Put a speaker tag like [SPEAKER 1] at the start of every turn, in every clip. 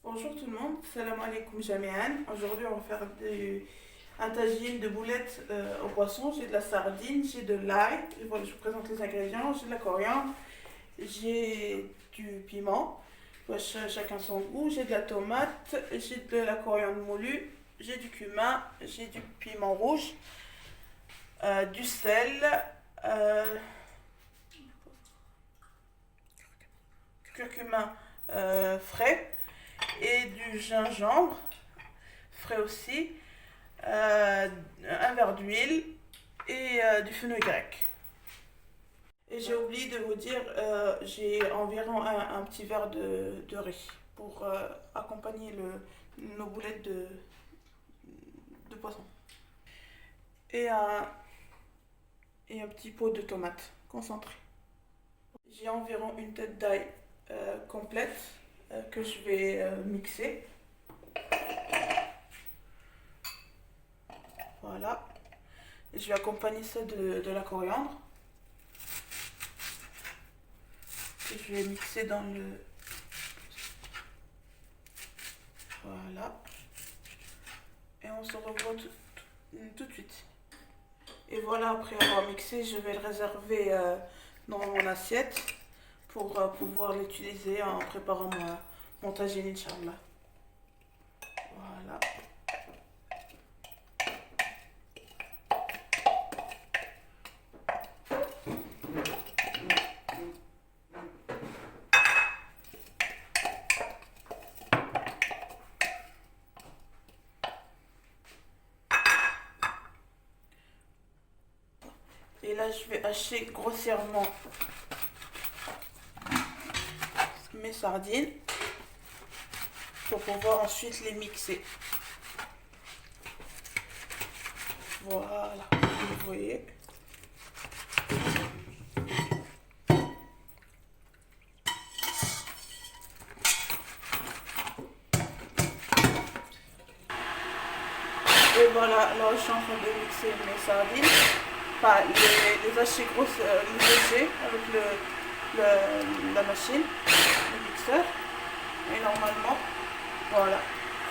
[SPEAKER 1] Bonjour tout le monde, salam alaikum jami'an. Aujourd'hui on va faire un tagine de boulettes au poisson. J'ai de la sardine, j'ai de l'ail. Voilà, je vous présente les ingrédients. J'ai de la coriandre, j'ai du piment, chacun son goût. J'ai de la tomate, j'ai de la coriandre moulue, j'ai du cumin, j'ai du piment rouge, du sel, euh, curcuma frais et du gingembre frais aussi, un verre d'huile et du fenouil grec. Et j'ai oublié de vous dire, j'ai environ un petit verre de riz pour accompagner nos boulettes de poisson. Et un petit pot de tomates concentré. J'ai environ une tête d'ail complète que je vais mixer. Voilà. Et je vais accompagner ça de la coriandre. Et je vais mixer dans le... Voilà. Et on se revoit tout de suite. Et voilà, après avoir mixé, je vais le réserver dans mon assiette pour pouvoir l'utiliser en préparant mon tagine, Inch'Allah. Voilà. Et là, je vais hacher grossièrement mes sardines pour pouvoir ensuite les mixer. Voilà, vous voyez. Et voilà, là je suis en train de mixer mes sardines. Enfin, les hacher grosses, les hacher avec la machine, le mixeur. Et normalement, voilà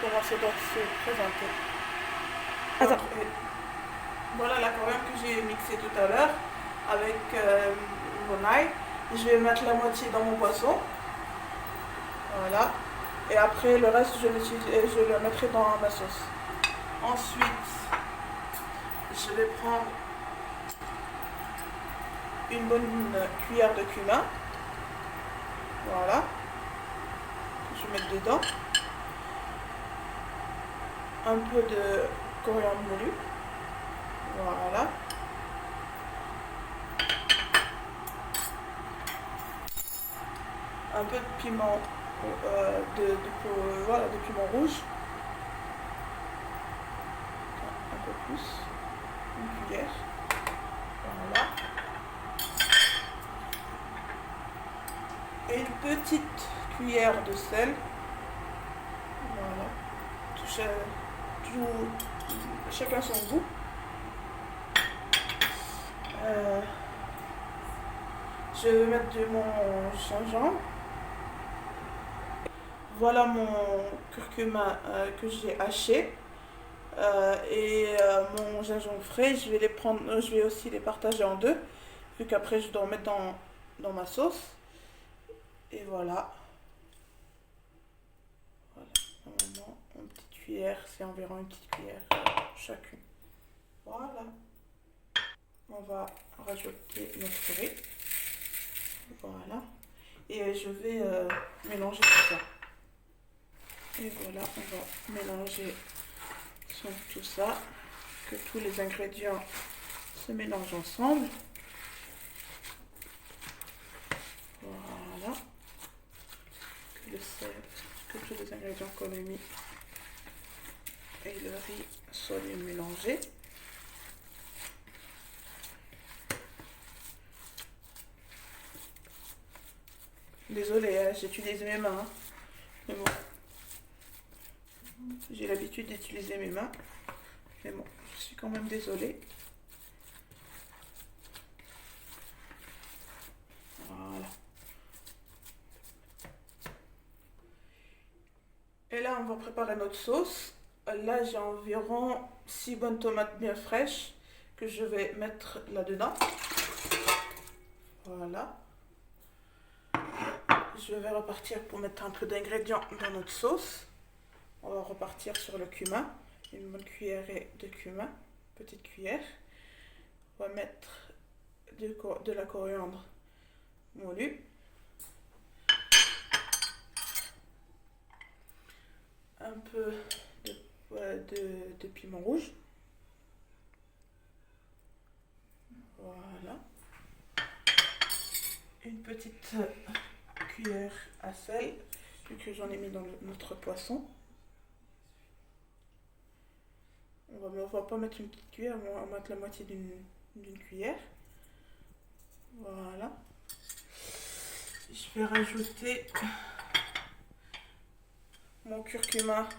[SPEAKER 1] comment ça doit se présenter. Attends. Voilà la coriandre que j'ai mixée tout à l'heure avec mon ail. Je vais mettre la moitié dans mon poisson. Voilà. Et après le reste, je le mettrai dans ma sauce. Ensuite, je vais prendre une bonne cuillère de cumin. Voilà. Que je vais mettre dedans. Un peu de coriandre moulu. Voilà. Un peu de piment, voilà, de piment rouge. Un peu plus. Une cuillère. Voilà. Et une petite cuillère de sel. Voilà. Chacun son goût. Je vais mettre de mon gingembre. Voilà mon curcuma que j'ai haché et mon gingembre frais. Je vais les prendre, je vais aussi les partager en deux, vu qu'après je dois en mettre dans ma sauce. Et voilà. Voilà. Normalement, une petite cuillère, c'est environ une petite cuillère chacune. Voilà. On va rajouter notre riz. Voilà. Et je vais mélanger tout ça. Et voilà, on va mélanger tout ça, que tous les ingrédients se mélangent ensemble. Voilà. Que tous les ingrédients qu'on a mis et le riz soient bien mélangés. Désolée, j'utilise mes mains. Hein. Mais bon. J'ai l'habitude d'utiliser mes mains. Mais bon, je suis quand même désolée. Voilà. on va préparer notre sauce. Là, j'ai environ 6 bonnes tomates bien fraîches que je vais mettre là-dedans. Voilà. Je vais repartir pour mettre un peu d'ingrédients dans notre sauce. On va repartir sur le cumin. Une bonne cuillerée de cumin, petite cuillère. On va mettre de la coriandre moulue. Un peu de piment rouge. Voilà. Une petite cuillère à sel, vu que j'en ai mis dans notre poisson. On va pas mettre une petite cuillère, on va mettre la moitié d'une cuillère. Voilà. Je vais rajouter mon curcuma.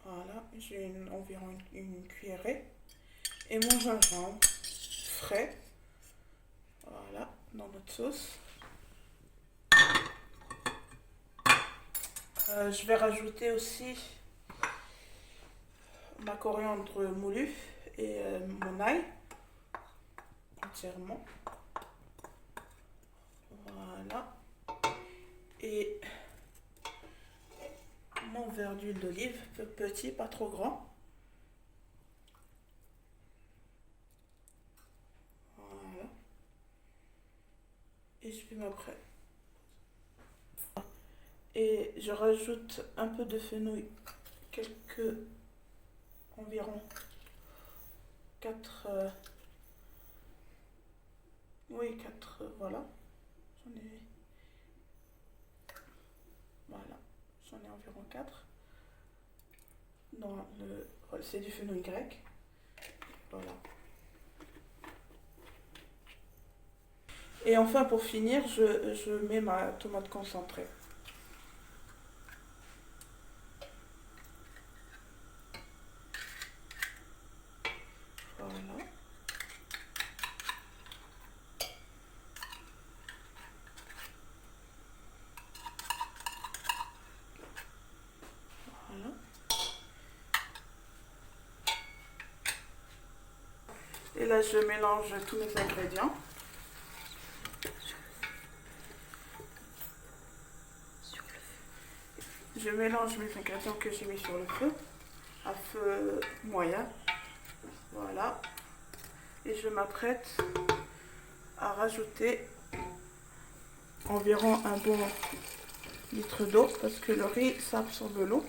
[SPEAKER 1] Voilà, j'ai environ une cuillerée. Et mon gingembre frais. Voilà, dans notre sauce. Je vais rajouter aussi ma coriandre moulue et mon ail entièrement. Voilà. Et mon verre d'huile d'olive, petit, pas trop grand. Voilà. Et je vais m'apprêter. Et je rajoute un peu de fenouil, environ 4, voilà. J'en ai environ 4. C'est du fenouil grec. Voilà. Et enfin, pour finir, je mets ma tomate concentrée. Voilà. Voilà. Et là, je mélange tous mes ingrédients. Je mélange mes ingrédients que j'ai mis sur le feu, à feu moyen. Voilà. Et je m'apprête à rajouter environ un bon litre d'eau parce que le riz, ça absorbe l'eau.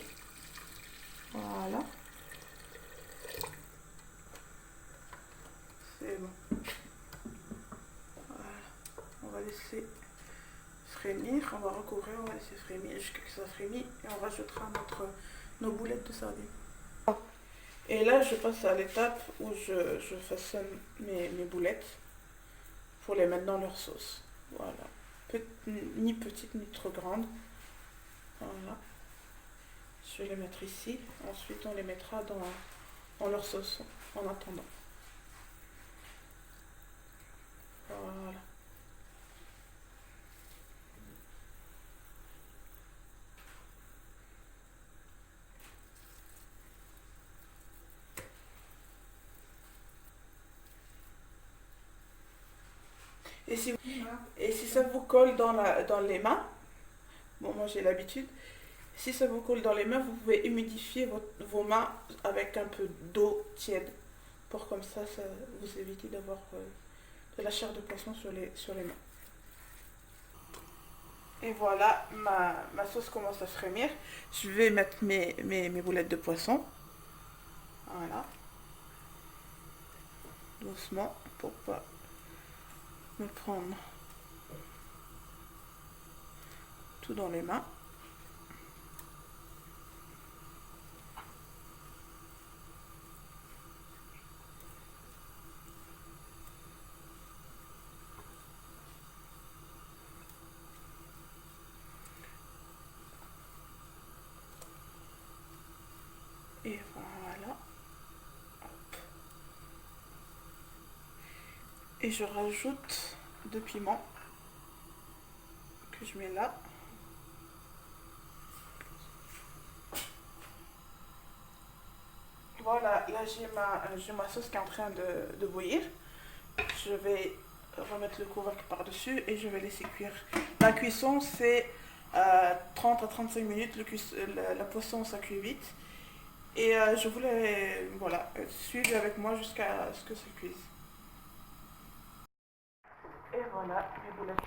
[SPEAKER 1] Voilà. C'est bon. Voilà. On va laisser frémir, on va recouvrir, on va laisser frémir jusqu'à ce que ça frémit et on rajoutera nos boulettes de sardines. Et là, je passe à l'étape où je façonne mes boulettes pour les mettre dans leur sauce. Voilà. Ni petite ni trop grande. Voilà. Je vais les mettre ici. Ensuite, on les mettra dans leur sauce en attendant. Voilà. Et si ça vous colle dans les mains, bon, moi j'ai l'habitude, si ça vous colle dans les mains, vous pouvez humidifier vos mains avec un peu d'eau tiède pour comme ça vous éviter d'avoir de la chair de poisson sur les mains. Et voilà, ma sauce commence à frémir. Je vais mettre mes boulettes de poisson. Voilà. Doucement pour pas me prendre tout dans les mains. Et voilà. Hop. Et je rajoute 2 piments que je mets là. là j'ai ma sauce qui est en train de bouillir. Je vais remettre le couvercle par-dessus et je vais laisser cuire. La cuisson, c'est 30 à 35 minutes. La poisson, ça cuit vite. Et je voulais, voilà, suivre avec moi jusqu'à ce que ça cuise. Et voilà, mes boulettes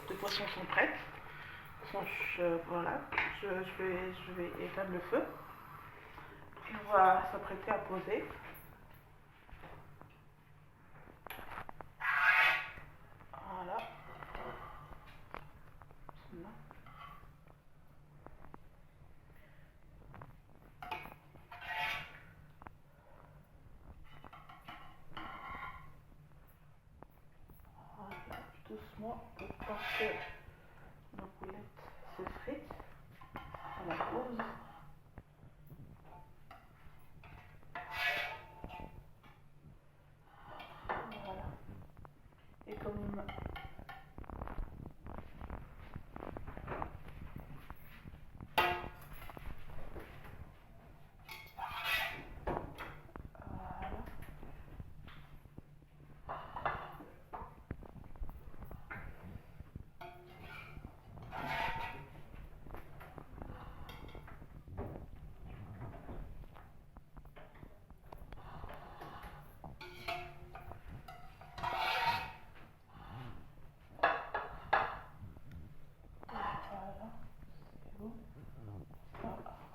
[SPEAKER 1] de poisson sont prêtes. Voilà, je vais éteindre le feu. On va s'apprêter à poser. Voilà. Voilà, doucement, pour pas que ma poulette s'effrite. On la pose. Voilà. Et comme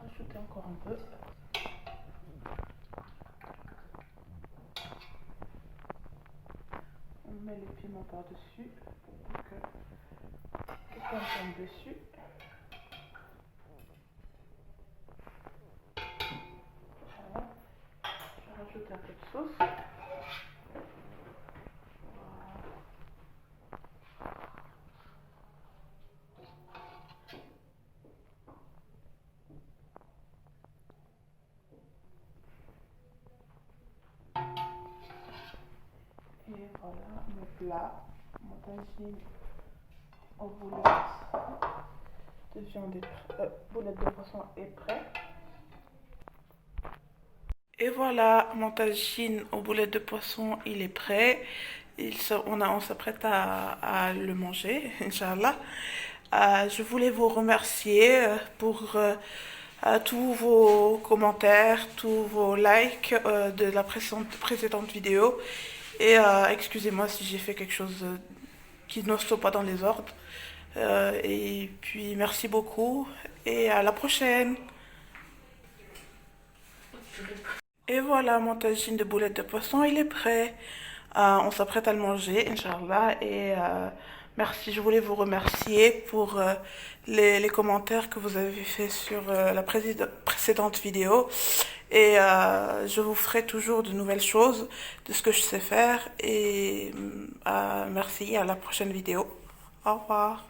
[SPEAKER 1] rajouter encore un peu. On met les piments par-dessus pour que quelqu'un tombe dessus. Voilà. Je vais rajouter un peu de sauce. Et voilà, mon plat, mon tagine aux boulettes de viande, boulettes de poisson est prêt. Et voilà, mon tagine aux boulettes de poisson, il est prêt. On s'apprête à le manger, Inch'Allah. Je voulais vous remercier pour tous vos commentaires, tous vos likes de la précédente vidéo. Et excusez-moi si j'ai fait quelque chose qui ne soit pas dans les ordres. Et puis merci beaucoup et à la prochaine. Et voilà, mon tagine de boulettes de poisson, il est prêt. On s'apprête à le manger, Inch'Allah. Et merci, je voulais vous remercier pour les commentaires que vous avez fait sur la précédente vidéo. Et je vous ferai toujours de nouvelles choses, de ce que je sais faire. Et merci, à la prochaine vidéo. Au revoir.